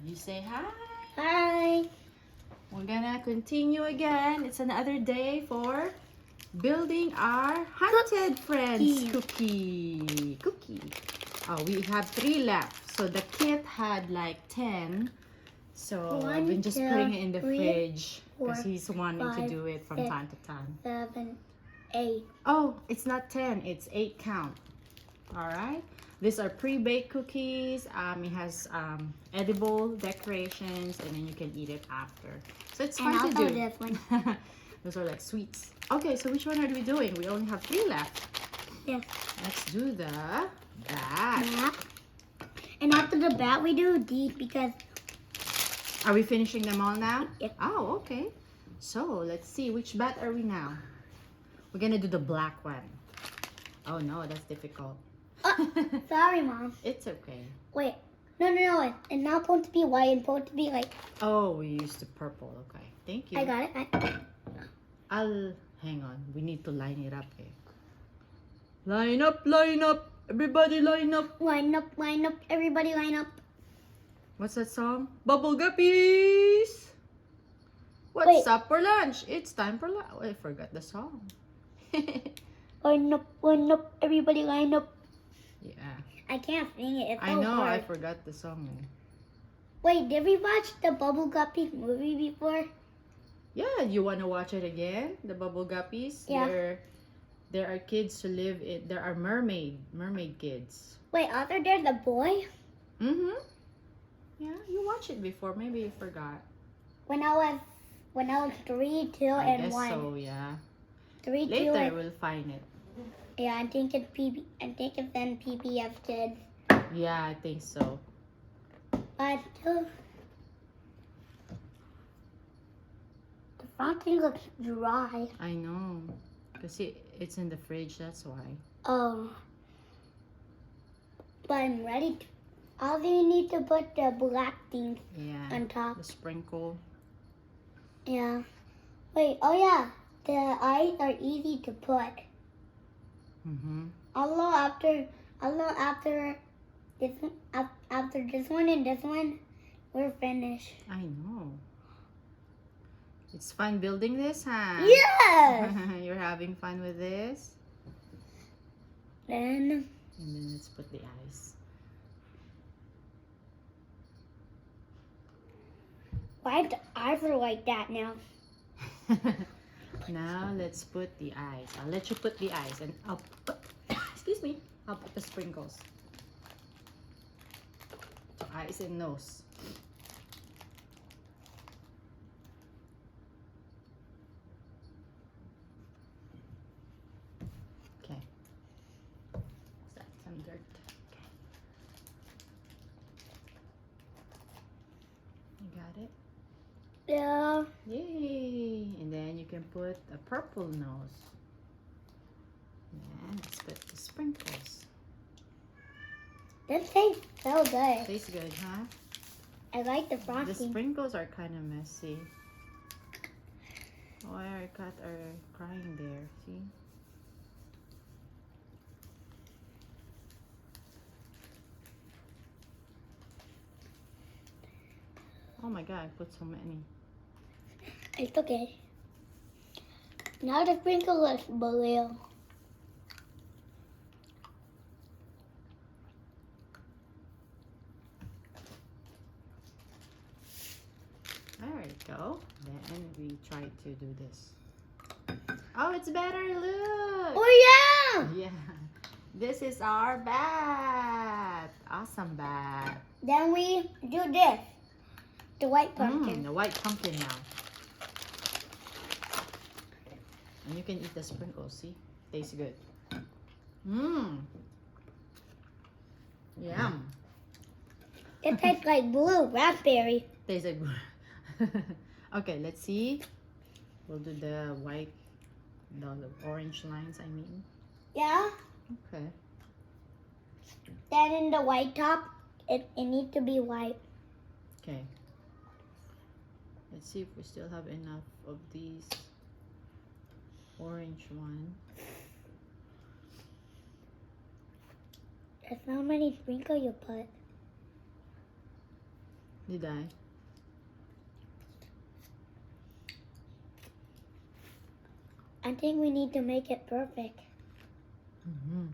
You say hi. Hi. We're gonna continue again. It's another day for building our Haunted Friends cookie. Oh, we have 3 left. So the kit had like 10. So I've been just putting it in the fridge because he's wanting to do it from time to time. 7, 8. Oh, it's not 10. It's 8 count. All right. These are pre-baked cookies. It has edible decorations, and then you can eat it after. So it's fun to do. This one. Those are like sweets. Okay, so which one are we doing? We only have 3 left. Yes. Let's do the bat. Bat. And after the bat, we do these because. Are we finishing them all now? Yes. Oh, okay. So let's see, which bat are we now? We're gonna do the black one. Oh no, that's difficult. Sorry, Mom. It's okay. Wait. No. It's not supposed to be white. It's supposed to be like. Oh, we used the purple. Okay, thank you. I got it. I'll hang on. We need to line it up. Eh? Line up, everybody line up. Line up, everybody line up. What's that song? Bubble Guppies. What's up for lunch? It's time for lunch. Oh, I forgot the song. Line up, everybody line up. Yeah. I can't sing it. It's I so know. hard. I forgot the song. Wait, did we watch the Bubble Guppies movie before? Yeah. You wanna watch it again? The Bubble Guppies. Yeah. There are kids who live in. There are mermaid kids. Wait, Arthur, there's a boy? Mm-hmm. Yeah, you watched it before. Maybe you forgot. When I was 3, 2, I and guess 1. so, yeah. 3, 2, Later and we'll find it. yeah, I think it's in PBF Kids. Yeah, I think so. But still, the frosting looks dry. I know. Because it's in the fridge, that's why. Oh, but I'm ready. All you need to put the black things Yeah. on top. The sprinkle. Yeah. Wait. Oh yeah. The eyes are easy to put. Mm-hmm. Although after this one and this one, we're finished. I know. It's fun building this, huh? Yes. You're having fun with this? Then And then let's put the eyes. why the eyes are like that now? Now let's put the eyes. I'll let you put the eyes, and I'll put, excuse me, I'll put the sprinkles. Eyes and nose. Okay. Is that some dirt? Okay. You got it? Yeah. Yay! And then you can put a purple nose. And let's put the sprinkles. This tastes so good. Tastes good, huh? I like the The frosting. sprinkles are kind of messy. Oh, our cat are crying there. See? Oh my god, I put so many. It's okay. Now the sprinkle looks blue. There you go. Then we try to do this. Oh, it's better. Look. Oh yeah! Yeah. This is our bat. Awesome bat. Then we do this. The white pumpkin. The white pumpkin now. And you can eat the sprinkles, see? Tastes good. Yum. It tastes like blue raspberry. Tastes like okay, let's see. We'll do the white, the orange lines, I mean. Yeah. Okay. Then in the white top, it needs to be white. Okay. Let's see if we still have enough of these orange one. There's how many sprinkles you put. Did I? I think we need to make it perfect. Mm-hmm.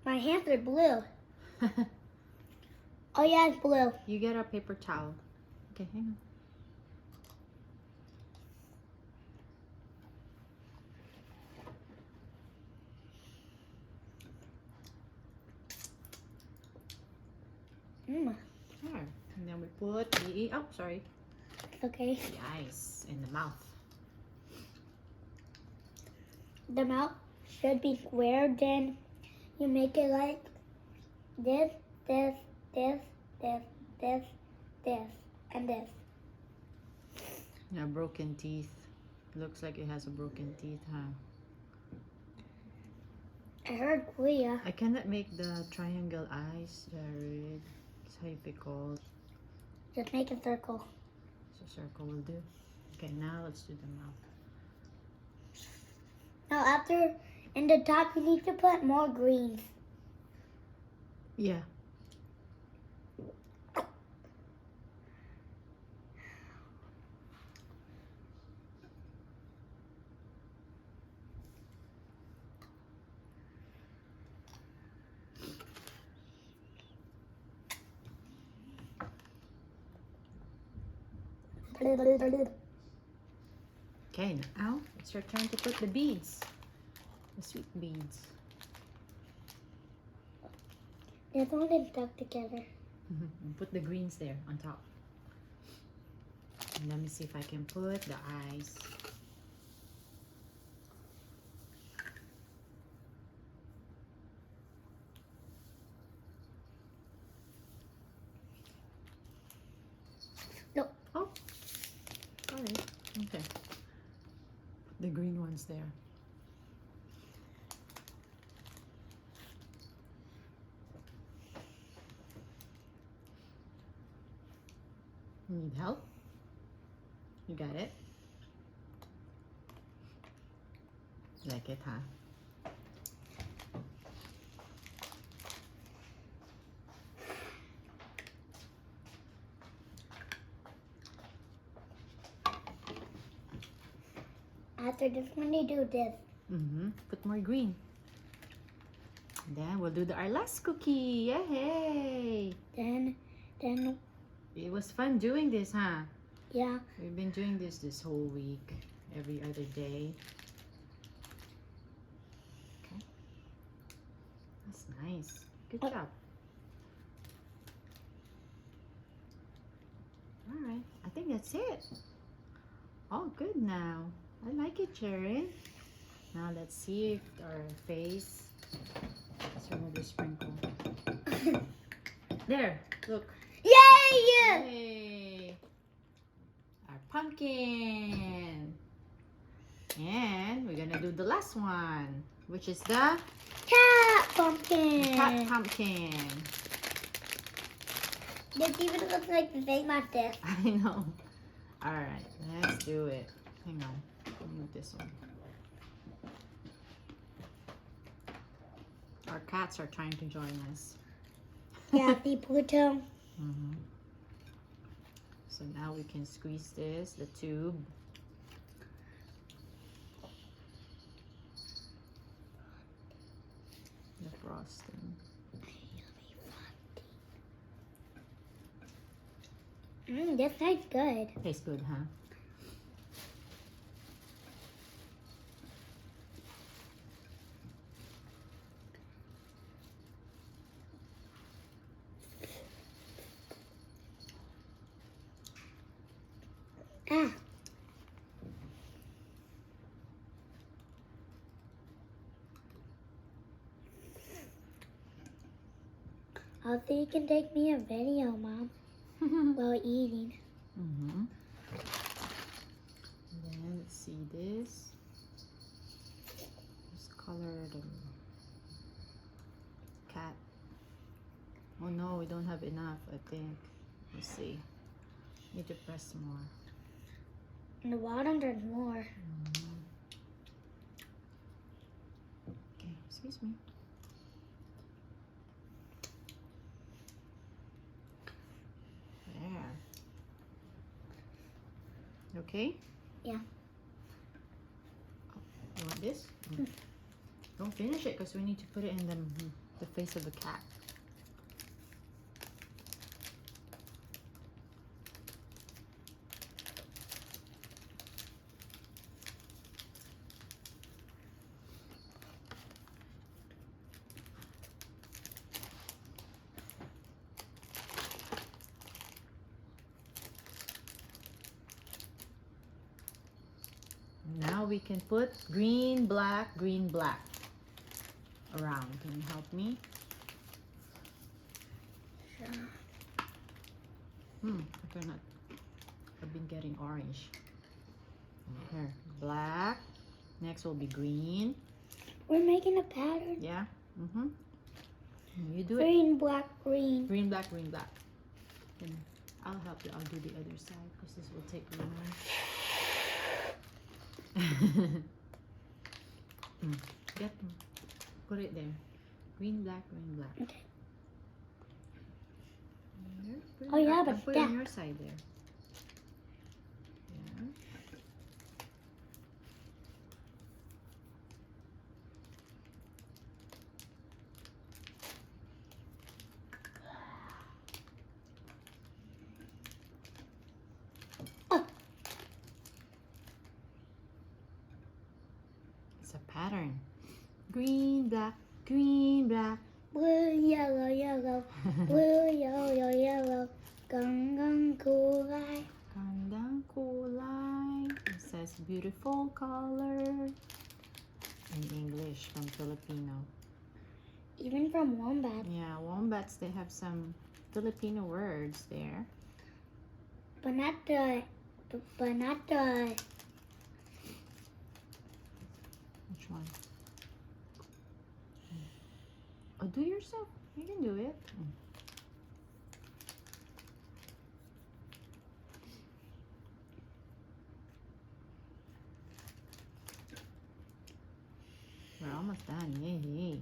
My hands are blue. Oh yeah, it's blue. You get a paper towel. Okay, hang on. There. And then we put the, oh, sorry, Okay. the ice in the mouth. The mouth should be square. Then you make it like this, this, this, this, this, this, and this. Yeah, broken teeth. Looks like it has a broken teeth, huh? I heard Kuya. I cannot make the triangle eyes, Jared. It's difficult. Just make a circle. So circle will do. Okay, now let's do the mouth. Now after, in the top, you need to put more greens. Yeah. Okay, now it's your turn to put the beads. The sweet beads. This one is stuck together. And put the greens there on top. And let me see if I can put the eyes. No. Oh, sorry. Okay. Put the green ones there. You need help? You got it? Like it, huh? After this one, you do this. Put more green. And then we'll do our last cookie. Yay! Then, It was fun doing this, huh? yeah. We've been doing this whole week, every other day. Okay. That's nice. Good job. All right. I think that's it. All good now. I like it, Sharon. Now let's see if our face. Let's remove the sprinkle. There. Look. Yay! Yay! Our pumpkin. And we're gonna do the last one, which is the Cat pumpkin. cat pumpkin. This even looks like the same as this. I know. All right, let's do it. Hang on. Move this one. Our cats are trying to join us. Yeah, see Pluto. So now we can squeeze this, the tube. The frosting. This tastes good. Tastes good, huh? Ah. Also, you can take me a video, Mom, while eating. And then let's see this. Let's color the cat. Oh no, we don't have enough, I think. Let's see. Need to press more. In the bottom, there's more. Okay, excuse me. okay? Yeah. You want this? Don't finish it because we need to put it in the face of the cat. Now we can put green, black around. Can you help me? Sure. I cannot. I've been getting orange. Here, black. Next will be green. We're making a pattern. Yeah. You do it. Green, black, green. Green, black, green, black. Then I'll help you. I'll do the other side because this will take longer. Get them. Put it there. Green, black, green, black. Okay. There, Oh, yeah, but put it on your side there. Yeah. Oh. It's a pattern. Green, black, green, black. Blue, yellow, yellow. Blue, yellow, yellow. Ganggang kulay. Gandang kulay. It says beautiful color in English from Filipino. Even from Wombat. Yeah, wombats, they have some Filipino words there. But not the. Which one? Oh, do yourself. You can do it. We're almost done. Yay.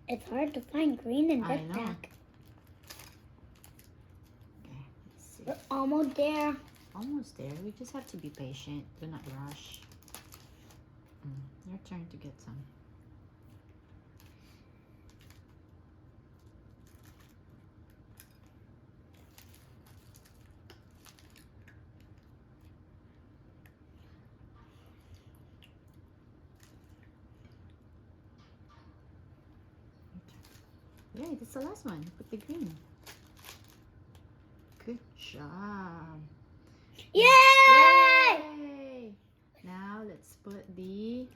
It's hard to find green in I this know. pack. Okay, let's see. We're almost there. Almost there. We just have to be patient. Do not rush. Your turn to get some. Yay, that's the last one. Put the green. Good job. Yay! Yay! Now let's put the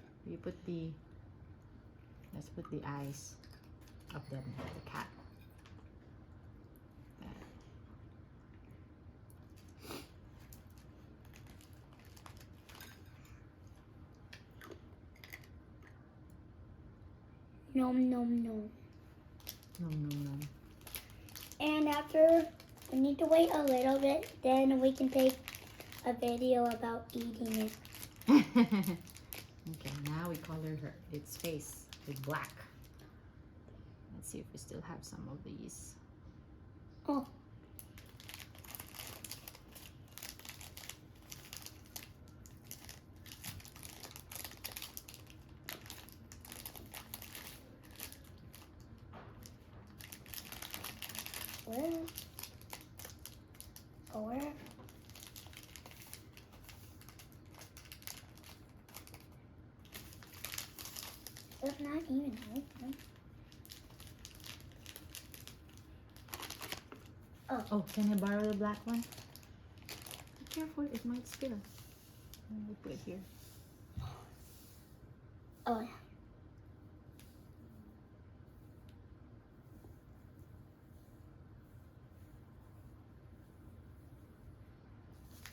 let's put the eyes of the cat. Nom nom nom. No. And after, we need to wait a little bit, then we can take a video about eating it. Okay, now we color its face with black. Let's see if we still have some of these. Oh. Where? It's not even open. Oh, can I borrow the black one? Be careful, it might spill. We'll put it here. Oh, yeah.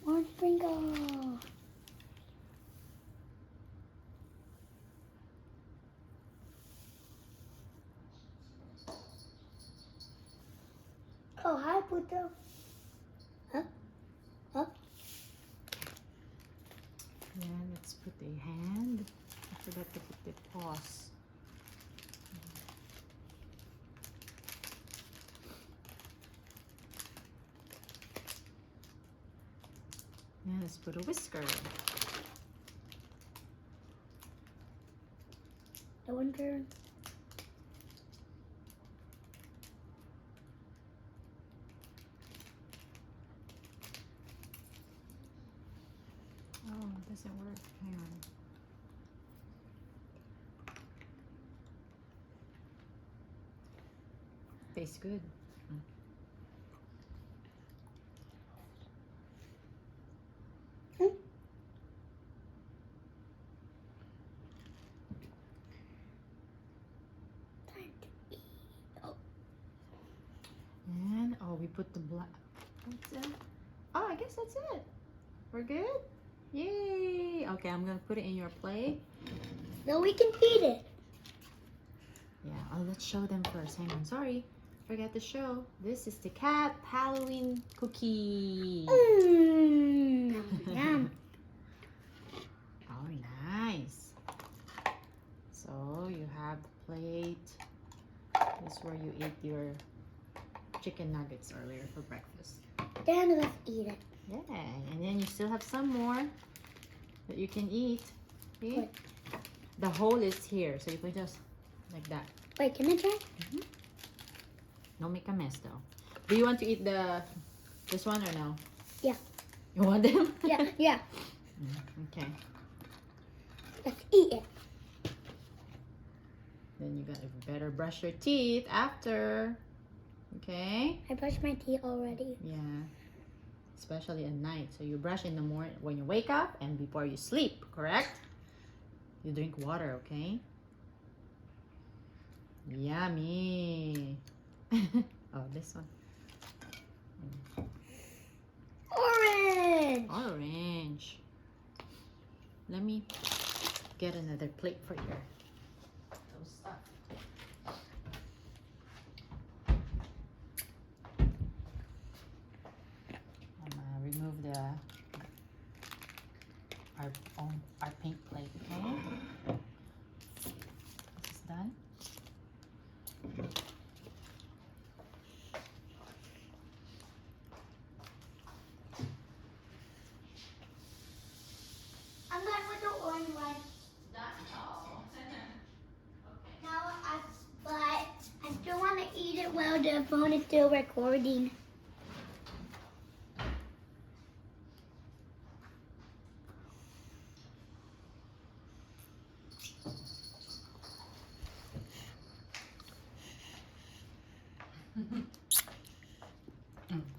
One sprinkle. Oh, hi, Pluto. Up. Yeah, let's put a hand. I forgot to put the paws. let's put a whisker. I wonder. Oh, it doesn't work. Hang on. Tastes good. And we put the black. What's that? Oh, I guess that's it. We're good? Yay! Okay, I'm gonna put it in your plate. So we can feed it. Yeah, let's show them first. Hang on, sorry. Forgot to show. This is the cat Halloween cookie. Yum. Oh, nice. So you have the plate. This is where you ate your chicken nuggets earlier for breakfast. Then let's eat it. Yeah, and then you still have some more that you can eat. See? Wait. The hole is here, so you can just like that. Wait, can I try? Don't make a mess though. Do you want to eat this one or no? Yeah. You want them? Yeah. Okay. Let's eat it. Then you gotta better brush your teeth after. Okay? I brushed my teeth already. Yeah. Especially at night. So you brush in the morning when you wake up and before you sleep, correct? You drink water, okay? Yummy. Oh, this one. Orange. Orange. Let me get another plate for your those stuff. I'm gonna remove our pink plate, okay? This is done. I'm done with the orange one. But I still want to eat it while the phone is still recording.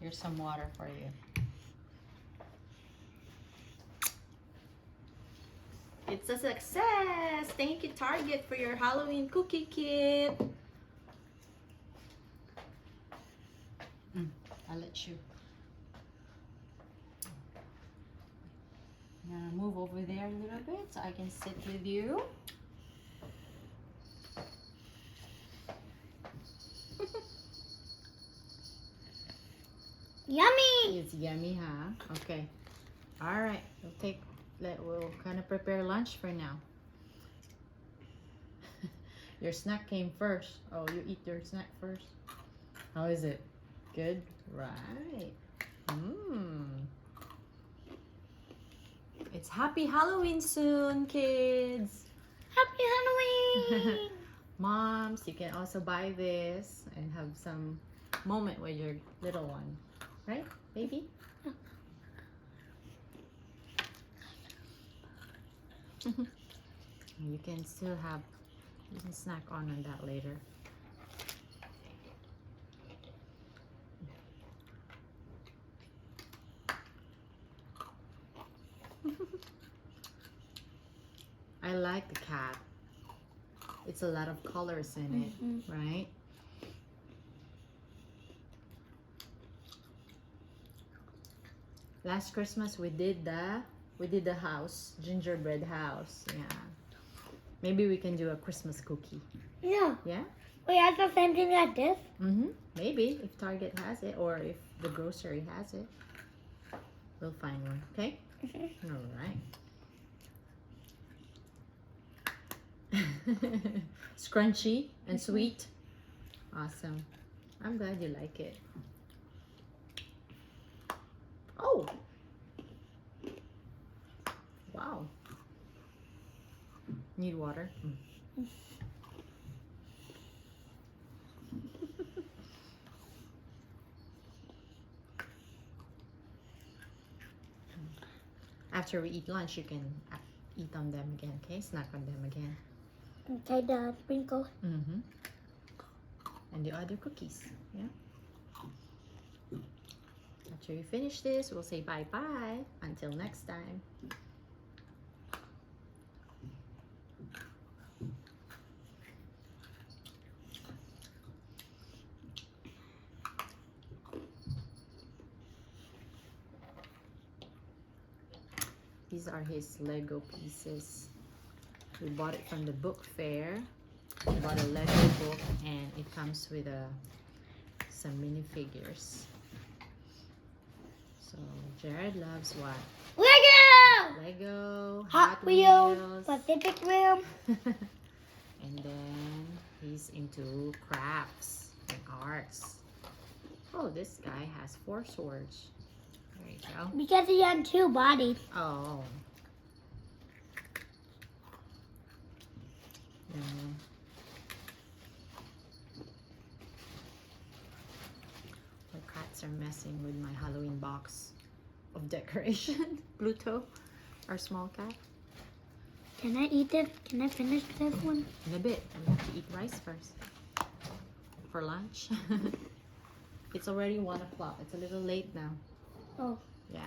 Here's some water for you. It's a success! Thank you, Target, for your Halloween cookie kit. I'll let you. I'm gonna move over there a little bit so I can sit with you. Yummy! It's yummy, huh? Okay. All right. We'll kind of prepare lunch for now. Your snack came first. Oh, you eat your snack first. How is it? Good? Right. It's Happy Halloween soon, kids. Happy Halloween! Moms, you can also buy this and have some moment with your little one. Right, baby? You can snack on that later. I like the cat. It's a lot of colors in it, right? Last Christmas we did the house, gingerbread house. Yeah. Maybe we can do a Christmas cookie. Yeah. Yeah? We have the same thing like this? Maybe if Target has it or if the grocery has it. We'll find one, okay? All right. Scrunchy and sweet. Awesome. I'm glad you like it. Oh! Wow. Need water? After we eat lunch, you can eat on them again, okay? Snack on them again. Okay, the sprinkle. Mm-hmm. And the other cookies, yeah? After we finish this, we'll say bye-bye. Until next time. These are his Lego pieces. We bought it from the book fair. We bought a Lego book and it comes with some minifigures. So Jared loves what? Lego! Lego, Hot Wheels, Pacific Rim. And then he's into crafts and arts. Oh, this guy has 4 swords. There you go. Because he had 2 bodies. Oh. Yeah. The cats are messing with my Halloween box of decoration. Pluto, our small cat. Can I eat this? Can I finish this one? In a bit. We have to eat rice first. For lunch. It's already 1 o'clock. It's a little late now. Oh. Yeah.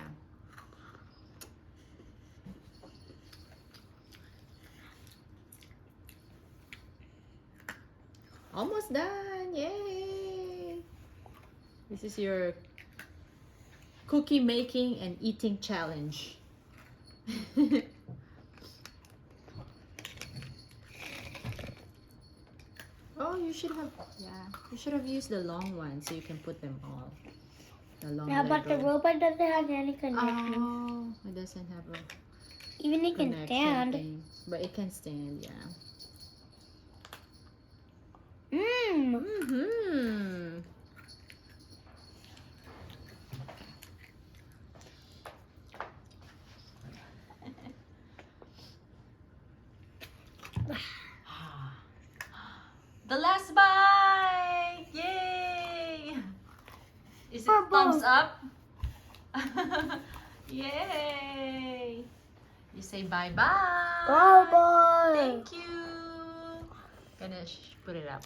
Almost done. Yay. This is your cookie making and eating challenge. Oh, you should have, you should have used the long one so you can put them all. The long Yeah, but the Lego. robot doesn't have any connection. Oh, it doesn't have a Even it can connection stand. thing. But it can stand, yeah. Mmm. Mm-hmm. The last bite! Yay! Is it For thumbs both. up? Yay! You say bye-bye. Bye-bye. Thank you. Ganesh, put it up.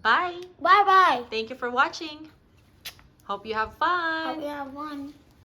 Bye. Bye-bye. Thank you for watching. Hope you have fun. Hope you have one.